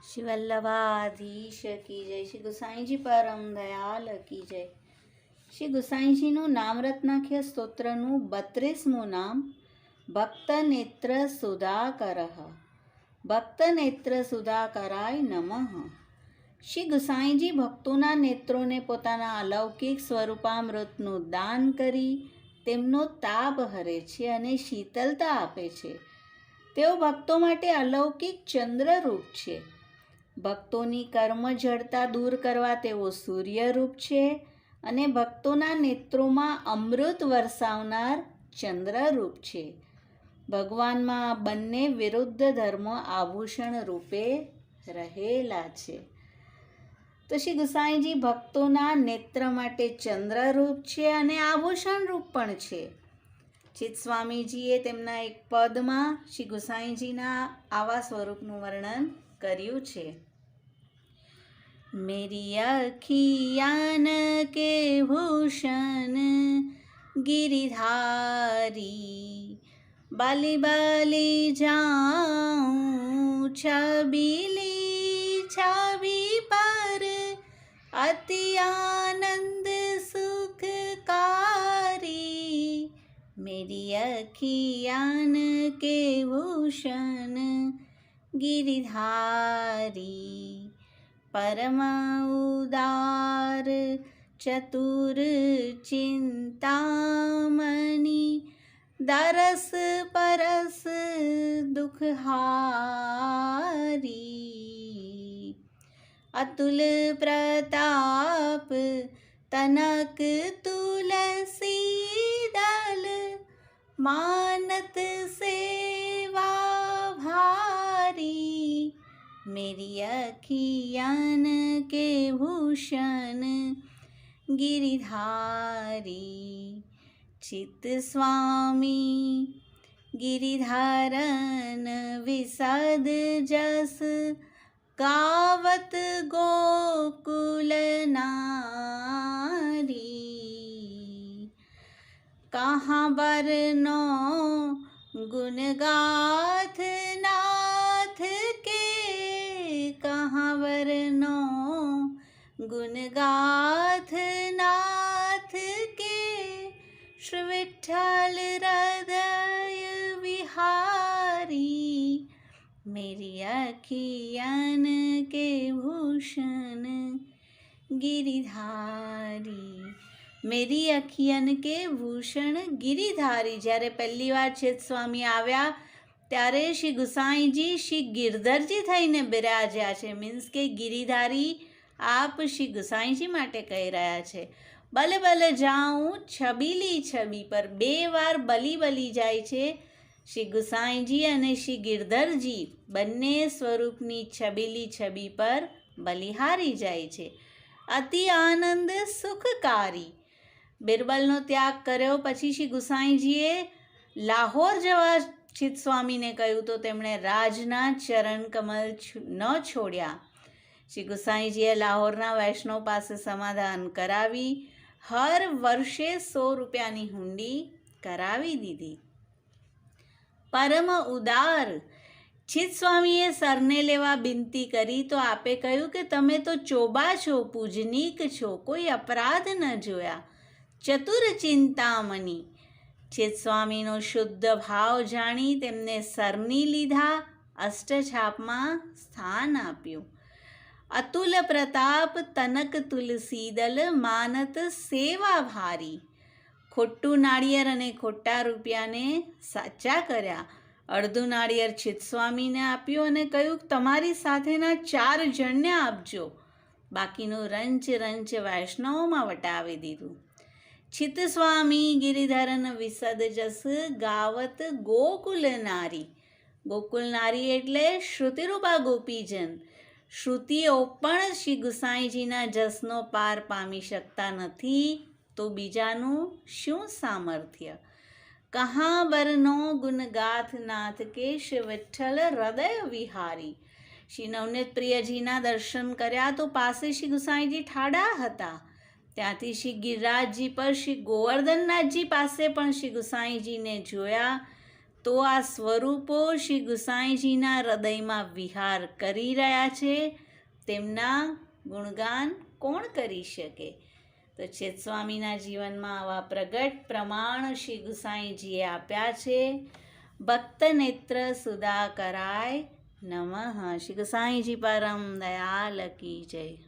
श्री वल्लभाधीश की जय। श्री गुसाई जी परम दयाल की जय। श्री गुसाई जी નું નામ રત્નાખ્ય સ્તોત્રનું 32મું નામ ભક્ત નેત્ર સુધાકરઃ. ભક્ત નેત્ર સુધાકરાય નમઃ. શ્રી ગુસાઈજી ભક્તોના નેત્રોને પોતાના અલૌકિક સ્વરૂપામૃતનું દાન કરી તેમનો તાપ હરે છે અને શીતલતા આપે છે. તેઓ ભક્તો માટે અલૌકિક ચંદ્રરૂપ છે. ભક્તોની કર્મ જડતા દૂર કરવા તેઓ સૂર્યરૂપ છે અને ભક્તોના નેત્રોમાં અમૃત વરસાવનાર ચંદ્રરૂપ છે. ભગવાનમાં બંને વિરુદ્ધ ધર્મો આભૂષણ રૂપે રહેલા છે. તો શ્રી ગુસાઈજી ભક્તોના નેત્ર માટે ચંદ્રરૂપ છે અને આભૂષણ રૂપ પણ છે. ચિત્ત સ્વામીજીએ તેમના એક પદમાં શ્રી ગુસાઈજીના આવા સ્વરૂપનું વર્ણન કર્યું છે. मेरी अखियान के भूषण गिरिधारी, बाली बाली जाऊं छबीली छवि पर, अति आनंद सुखकारी. मेरी अखियान के भूषण गिरिधारी, परम उदार चतुर चिंतामणि, दरस परस दुखहारी. अतुल प्रताप तनक तुलसी दल, मानत सेवा भारी. मेरी अखियान के भूषण गिरिधारी. चित्त स्वामी गिरिधारन विशद जस, गावत गोकुल नारी. कहाँ बरनो गुण गाथ नाथ के, कहाँ वरनो गुण गाथ नाथ के, श्री विठ्ठल हृदय विहारी. मेरी अखियन के भूषण गिरिधारी. मेरी अखियन के ભૂષણ ગિરિધારી. જ્યારે પહેલી વાર ચિત્ત સ્વામી આવ્યા ત્યારે શ્રી ગુસાઈજી શ્રી ગિરધરજી થઈને બિરાજ્યા છે. મીન્સ કે ગિરિધારી આપ શ્રી ગુસાઈજી માટે કહી રહ્યા છે. બલ બલ જાઉં છબીલી છબી પર. 2 વાર બલી બલી જાય છે. શ્રી ગુસાઈજી અને શ્રી ગિરધરજી બંને સ્વરૂપની છબીલી છબી પર બલિહારી જાય છે. અતિ આનંદ સુખકારી. બિરબલનો ત્યાગ કર્યો પછી શ્રી ગુસાઈજીએ લાહોર જવા ચિત્ત સ્વામીને કહ્યું તો તેમણે રાજના ચરણ કમલ ન છોડ્યા. શ્રી ગુસાઈજીએ લાહોરના વૈષ્ણવ પાસે સમાધાન કરાવી હર વર્ષે 100 રૂપિયાની હુંડી કરાવી દીધી. પરમ ઉદાર. ચિત્ત સ્વામીએ સરને લેવા બિનતી કરી તો આપે કહ્યું કે તમે તો ચોબા છો, પૂજનીક છો, કોઈ અપરાધ ન જોયા. ચતુર ચિંતામણી. ચિત્ત સ્વામીનો શુદ્ધ ભાવ જાણી તેમને સરની લીધા, અષ્ટછાપમાં સ્થાન આપ્યું. અતુલ પ્રતાપ તનક તુલસીદલ, માનત સેવા ભારી. ખોટું નાળિયેર અને ખોટા રૂપિયાને સાચા કર્યા. અડધું નાળિયેર ચિત્ત સ્વામીને આપ્યું અને કહ્યું તમારી સાથેના 4 જણને આપજો. બાકીનું રંચ રંચ વૈષ્ણવોમાં વટાવી દીધું. ચિત્ત સ્વામી ગિરિધરન વિશદ જસ, ગાવત ગોકુલ નારી. ગોકુલ નારી એટલે શ્રુતિરૂપા ગોપીજન. શ્રુતિઓ પણ શ્રી ગુસાઈજીના જસનો પાર પામી શકતા નથી તો બીજાનું શું સામર્થ્ય. કહાં બરનો ગુણગાથ નાથ કે, શ્રી વિઠ્ઠલ હૃદય વિહારી. શ્રી નવનીત પ્રિયજીના દર્શન કર્યા તો પાસે શ્રી ગુસાઈજી ઠાડા હતા. ત્યાંથી શ્રી ગિરિરાજજી પર શ્રી ગોવર્ધનનાથજી પાસે પણ શ્રી ગુસાઈજીને જોયા તો આ સ્વરૂપો શ્રી ગુસાઈજીના હૃદયમાં વિહાર કરી રહ્યા છે, તેમના ગુણગાન કોણ કરી શકે? તો ચેતસ્વામીના જીવનમાં આવા પ્રગટ પ્રમાણ શ્રી ગુસાઈજીએ આપ્યા છે. ભક્ત નેત્ર સુધા કરાય નમઃ. શ્રી ગુસાઈજી પરમ દયાલ કી જય.